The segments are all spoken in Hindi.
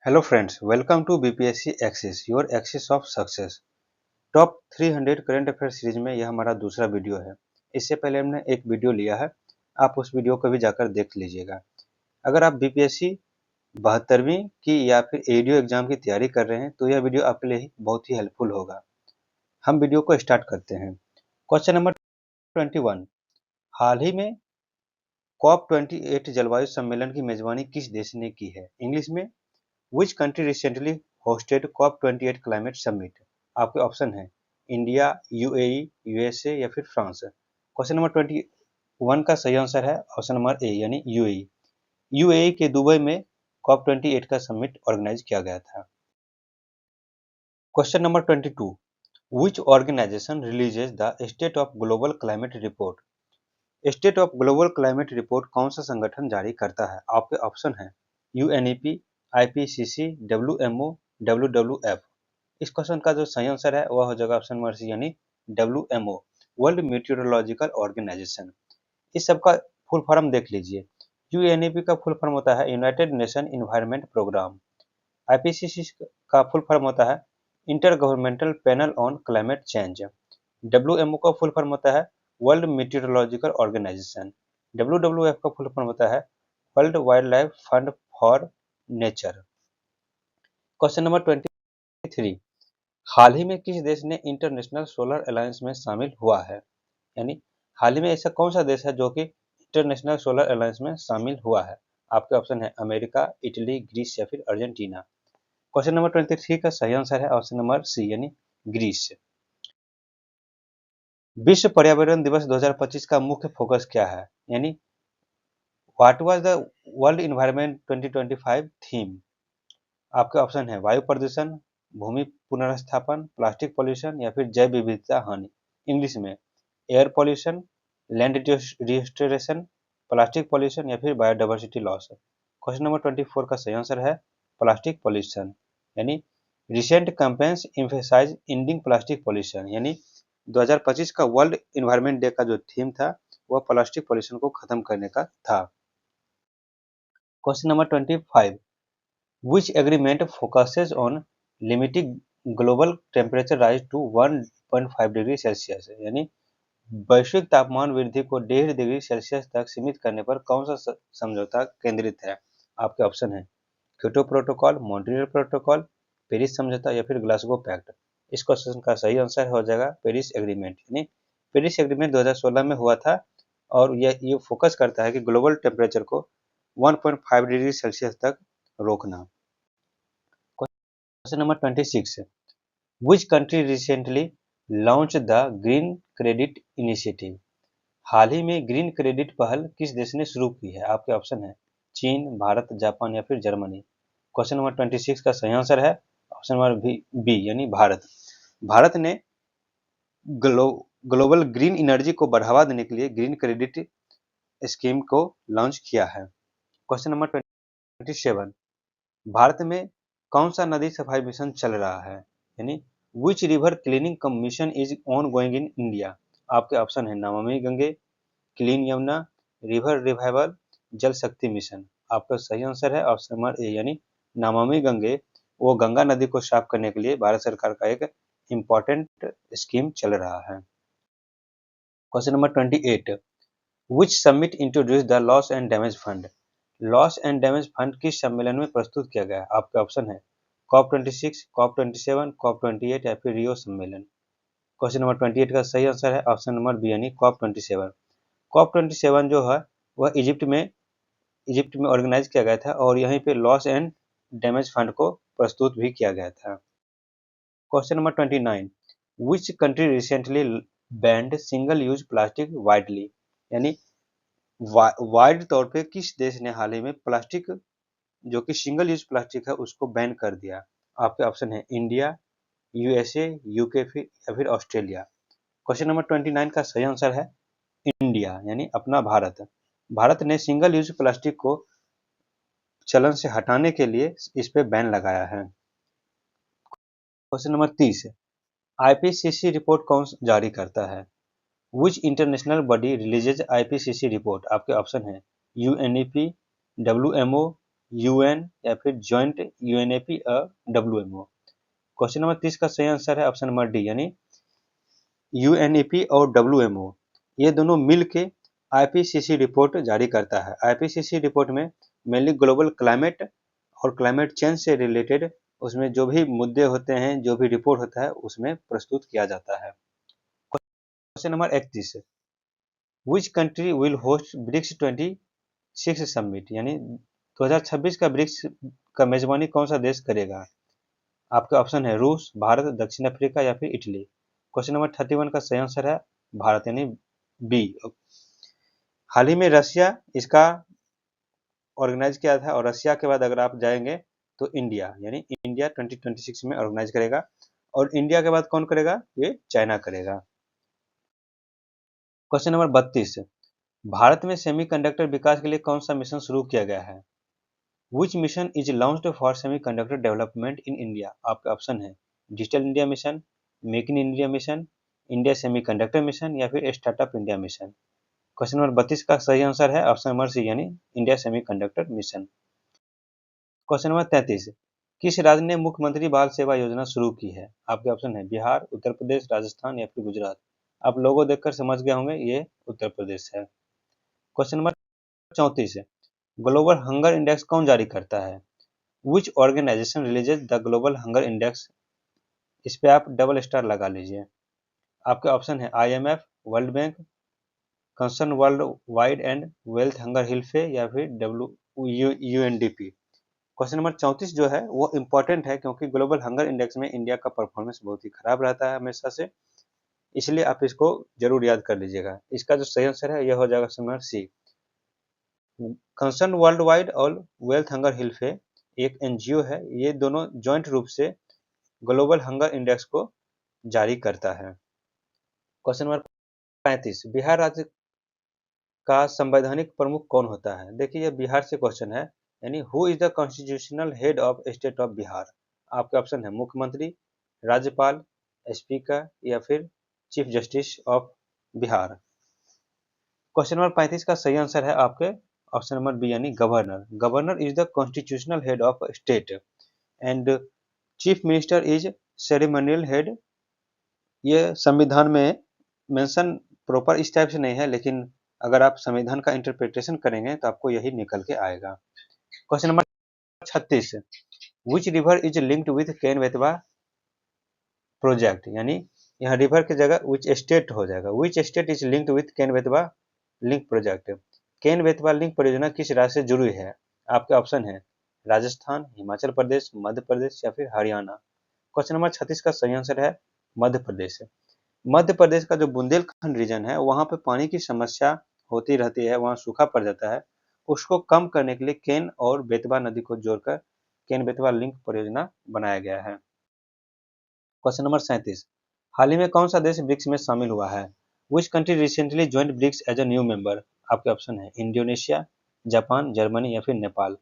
Hello friends, welcome to BPSC Axis, your axis of success. Top 300 current affair series में यह हमारा दूसरा वीडियो है। इससे पहले हमने एक वीडियो लिया है, आप उस वीडियो को भी जाकर देख लीजिएगा। अगर आप बीपीएससी 72वीं की या फिर एडीओ एग्जाम की तैयारी कर रहे हैं तो यह वीडियो आपके लिए बहुत ही हेल्पफुल होगा। हम वीडियो को स्टार्ट करते हैं। क्वेश्चन नंबर 21, हाल ही में कॉप 28 जलवायु सम्मेलन की मेजबानी किस देश ने की है? इंग्लिश में Which country recently hosted COP28 climate summit? आपके ऑप्शन है इंडिया, यूएई, यूएसए या फिर फ्रांस। क्वेश्चन नंबर 21 का सही आंसर है ऑप्शन नंबर ए यानी यूएई। यूएई के दुबई में COP28 का समिट ऑर्गेनाइज किया गया था। Question number 22, Which organization releases the State of Global Climate Report? State of global climate report कौन सा संगठन जारी करता है? आपके ऑप्शन है यूएनईपी, आईपीसीसी, डब्ल्यूएमओ, डब्ल्यूडब्ल्यूएफ। इस क्वेश्चन का जो सही आंसर है वह हो जाएगा ऑप्शन नंबर सी यानी डब्ल्यूएमओ, वर्ल्ड मीटियोरोलॉजिकल ऑर्गेनाइजेशन। इस सब का फुल फॉर्म देख लीजिए। यूएनईपी का फुल फॉर्म होता है United Nation Environment Programme. IPCC का फुल फॉर्म होता है Intergovernmental Panel on Climate Change. WMO का फुल फॉर्म होता है वर्ल्ड मीटियोरोलॉजिकल ऑर्गेनाइजेशन। डब्ल्यूडब्ल्यूएफ का फुल फॉर्म होता है World Wildlife Fund for Nature. Question number 23, हाल ही में किस देश ने इंटरनेशनल सोलर अलायंस में शामिल हुआ है? यानी हाल ही में ऐसा कौन सा देश है जो कि इंटरनेशनल सोलर अलायंस में शामिल हुआ है? आपके ऑप्शन है अमेरिका, इटली, ग्रीस या फिर अर्जेंटीना। क्वेश्चन नंबर 23 का सही आंसर है ऑप्शन नंबर सी यानी ग्रीस। विश्व पर्यावरण दिवस 2025 का मुख्य फोकस क्या है? यानी what was the world environment 2025 theme? आपके ऑप्शन है वायु प्रदूषण, भूमि पुनर्स्थापन, प्लास्टिक पॉल्यूशन या फिर जैव विविधता हानि। इंग्लिश में air pollution, land restoration, plastic pollution या फिर बायोडाइवर्सिटी लॉस। क्वेश्चन नंबर 24 का सही आंसर है प्लास्टिक पॉल्यूशन। यानी recent campaigns emphasise ending plastic pollution. यानी 2025 का वर्ल्ड इन्वायरमेंट डे का जो थीम था वह प्लास्टिक पॉल्यूशन को खत्म करने का था। Question number 25, which agreement focuses on limiting global temperature rise to 1.5 degree Celsius. यानी वैश्विक तापमान वृद्धि को 1.5 डिग्री सेल्सियस तक सीमित करने पर कौन सा समझौता केंद्रित है? आपके ऑप्शन है Kyoto protocol, Montreal protocol, Paris समझौता या फिर ग्लासगो पैक्ट। इस क्वेश्चन का सही आंसर हो जाएगा पेरिस एग्रीमेंट। यानी पेरिस एग्रीमेंट 2016 में हुआ था और ये फोकस करता है कि ग्लोबल टेम्परेचर को 1.5 डिग्री सेल्सियस तक रोकना। Question number 26, which country recently launch the green credit initiative? हाल ही में ग्रीन क्रेडिट पहल किस देश ने शुरू की है? आपके ऑप्शन है चीन, भारत, जापान या फिर जर्मनी। क्वेश्चन नंबर 26 का सही आंसर है ऑप्शन नंबर बी यानी भारत। भारत ने ग्लोबल ग्रीन एनर्जी को बढ़ावा देने के लिए ग्रीन क्रेडिट स्कीम को लॉन्च किया है। क्वेश्चन नंबर 27, भारत में कौन सा नदी सफाई मिशन चल रहा है? यानी which river cleaning mission is on going in India? आपके ऑप्शन है Namami Gange, clean Yamuna, river revival, जल शक्ति मिशन। आपका सही आंसर है ऑप्शन नंबर ए यानी नमामि गंगे। वो गंगा नदी को साफ करने के लिए भारत सरकार का एक इम्पोर्टेंट स्कीम चल रहा है। Question number 28, which summit introduce the loss and damage fund? Loss and damage fund किस सम्मेलन में प्रस्तुत किया गया? आपके ऑप्शन है कॉप 26, कॉप 27, कॉप 28 या फिर रियो सम्मेलन। क्वेश्चन नंबर 28 का सही आंसर है ऑप्शन नंबर बी यानी कॉप 27। कॉप 27 जो है वह इजिप्ट में ऑर्गेनाइज किया गया था और यहीं पे लॉस एंड डैमेज फंड को प्रस्तुत भी किया गया था। क्वेश्चन नंबर 29, विच country recently band single use plastic widely? यानी वाइड तौर पे किस देश ने हाल ही में प्लास्टिक जो कि सिंगल यूज प्लास्टिक है उसको बैन कर दिया? आपके ऑप्शन है इंडिया, यूएसए, यूके या फिर ऑस्ट्रेलिया। क्वेश्चन नंबर 29 का सही आंसर है इंडिया यानी अपना भारत। भारत ने सिंगल यूज प्लास्टिक को चलन से हटाने के लिए इस पे बैन लगाया है। क्वेश्चन नंबर 30, आईपीसीसी रिपोर्ट कौन जारी करता है? विच international body releases IPCC report? आपके ऑप्शन है यूएनईपी, डब्ल्यूएमओ, यूएन या फिर ज्वाइंट यूएनएपी डब्ल्यूएमओ। क्वेश्चन नंबर 30 का सही आंसर है ऑप्शन नंबर डी, यानी यूएनईपी और डब्ल्यूएमओ ये दोनों मिल के आईपीसीसी रिपोर्ट जारी करता है। आईपीसीसी रिपोर्ट में मेनली ग्लोबल क्लाइमेट और क्लाइमेट चेंज से रिलेटेड उसमें जो भी मुद्दे होते हैं, जो भी रिपोर्ट होता है, उसमें प्रस्तुत किया जाता है। Question number 31, which country will host BRICS 26 summit, यानी 2026 का ब्रिक्स का मेजबानी कौन सा देश करेगा? आपके ऑप्शन है रूस, भारत, दक्षिण अफ्रीका या फिर इटली। क्वेश्चन नंबर 31 का सही आंसर है भारत, यानी बी। हाल ही में रशिया इसका ऑर्गेनाइज किया था, और रशिया के बाद अगर आप जाएंगे तो इंडिया, यानी इंडिया 2026 में ऑर्गेनाइज करेगा, और इंडिया के बाद कौन करेगा? ये चाइना करेगा। क्वेश्चन नंबर 32, भारत में सेमीकंडक्टर विकास के लिए कौन सा मिशन शुरू किया गया है? विच mission is launched for semiconductor development in India? आपके ऑप्शन है digital India mission, make in India mission, India semiconductor mission या फिर startup India mission. Question number 32 का सही आंसर है ऑप्शन नंबर सी, यानी India semiconductor mission. Question number 33, किस राज्य ने मुख्यमंत्री बाल सेवा योजना शुरू की है? आपके ऑप्शन है बिहार, उत्तर प्रदेश, राजस्थान या फिर गुजरात। आप लोगों देखकर समझ गए होंगे ये उत्तर प्रदेश है। Question number 34, global hunger index कौन जारी करता है? Which organisation releases the global hunger index? इस पे आप डबल स्टार लगा लीजिए। आपके ऑप्शन है IMF, World Bank, Concern Worldwide and Welthungerhilfe या फिर यूएनडीपी। क्वेश्चन नंबर 34 जो है वो इम्पोर्टेंट है, क्योंकि ग्लोबल हंगर इंडेक्स में इंडिया का परफॉर्मेंस बहुत ही खराब रहता है हमेशा से, इसलिए आप इसको जरूर याद कर लीजिएगा। इसका जो सही आंसर है यह हो जाएगा option number C. Concern Worldwide और वेल्थ हंगर हिल्फे एक एनजीओ है, ये दोनों ज्वाइंट रूप से ग्लोबल हंगर इंडेक्स को जारी करता है। क्वेश्चन नंबर 35, बिहार राज्य का संवैधानिक प्रमुख कौन होता है? देखिए, यह बिहार से क्वेश्चन है, यानी who is the constitutional head of state of Bihar? आपके ऑप्शन है मुख्यमंत्री, राज्यपाल, स्पीकर या फिर chief justice of Bihar. Question number 35 का सही आंसर है आपके ऑप्शन नंबर बी, यानी governor. Governor is the constitutional head of state and chief minister is ceremonial head. ये संविधान में मेंशन प्रॉपर इस टाइप से नहीं है, लेकिन अगर आप संविधान का इंटरप्रिटेशन करेंगे तो आपको यही निकल के आएगा। Question number 36, which river is linked with Ken Betwa project, यानी यहाँ रिवर की जगह विच स्टेट हो जाएगा। Which state is linked with Ken Betwa link project? Ken Betwa link परियोजना किस राज्य से जुड़ी है? आपके ऑप्शन है राजस्थान, हिमाचल प्रदेश, मध्य प्रदेश या फिर हरियाणा। क्वेश्चन नंबर 36 का सही आंसर है मध्य प्रदेश। मध्य प्रदेश का जो बुंदेलखंड रीजन है वहाँ पे पानी की समस्या होती रहती है, वहाँ सूखा पड़ जाता है। उसको कम करने के लिए केन और बेतवा नदी को जोड़कर केन बेतवा लिंक परियोजना बनाया गया है। क्वेश्चन नंबर 37, हाल ही में कौन सा देश ब्रिक्स में शामिल हुआ है? Which country recently joined BRICS as a new member? आपके ऑप्शन है इंडोनेशिया, जापान, जर्मनी या फिर नेपाल।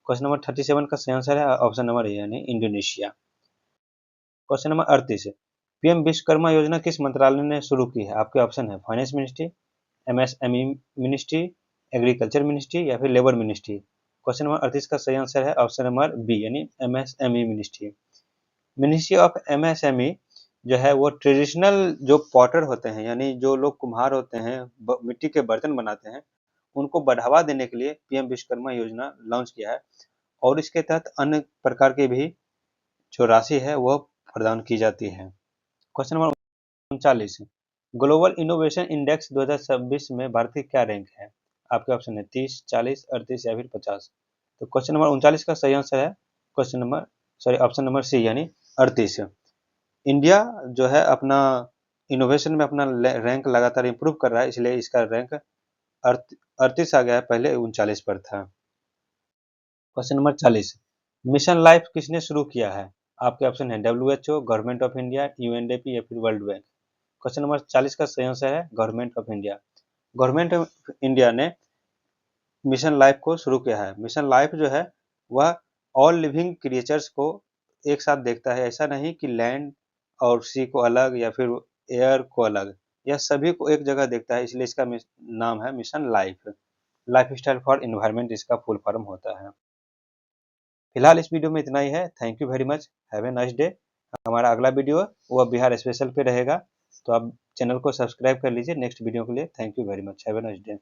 क्वेश्चन नंबर 37 का सही आंसर है ऑप्शन नंबर ए, यानी Indonesia. Question number 38, PM Vishwakarma योजना किस मंत्रालय ने शुरू की है? आपके ऑप्शन है finance ministry, MSME ministry, agriculture ministry या फिर लेबर मिनिस्ट्री। क्वेश्चन नंबर 38 का सही आंसर है ऑप्शन नंबर बी, यानी MSME ministry. Ministry of MSME जो है वो ट्रेडिशनल जो पॉटर होते हैं, यानी जो लोग कुम्हार होते हैं, मिट्टी के बर्तन बनाते हैं, उनको बढ़ावा देने के लिए पीएम विश्वकर्मा योजना लॉन्च किया है, और इसके तहत अन्य प्रकार की भी जो राशि है वह प्रदान की जाती है। Question number 39, global innovation index 2026 में भारत की क्या रैंक है? आपके ऑप्शन है 30, 40, 38 या फिर 50। तो क्वेश्चन नंबर 39 का सही आंसर है question number sorry option number C, यानी 38। इंडिया जो है अपना इनोवेशन में अपना रैंक लगातार इंप्रूव कर रहा है, इसलिए इसका रैंक 38 आ गया है, पहले 39 पर था। क्वेश्चन नंबर 40, मिशन लाइफ किसने शुरू किया है? आपके ऑप्शन है WHO, government of India, UNDP या फिर वर्ल्ड बैंक। क्वेश्चन नंबर 40 का सही आंसर है government of India. Government of India ने मिशन लाइफ को शुरू किया है। मिशन लाइफ जो है वह ऑल लिविंग क्रिएचर्स को एक साथ देखता है, ऐसा नहीं कि लैंड और सी को अलग या फिर एयर को अलग, यह सभी को एक जगह देखता है, इसलिए इसका नाम है mission life. Life style for environment इसका फुल फॉर्म होता है। फिलहाल इस वीडियो में इतना ही है। Thank you very much, have a nice day. हमारा अगला वीडियो वो बिहार स्पेशल पे रहेगा, तो आप चैनल को सब्सक्राइब कर लीजिए नेक्स्ट वीडियो के लिए। Thank you very much, have a nice day.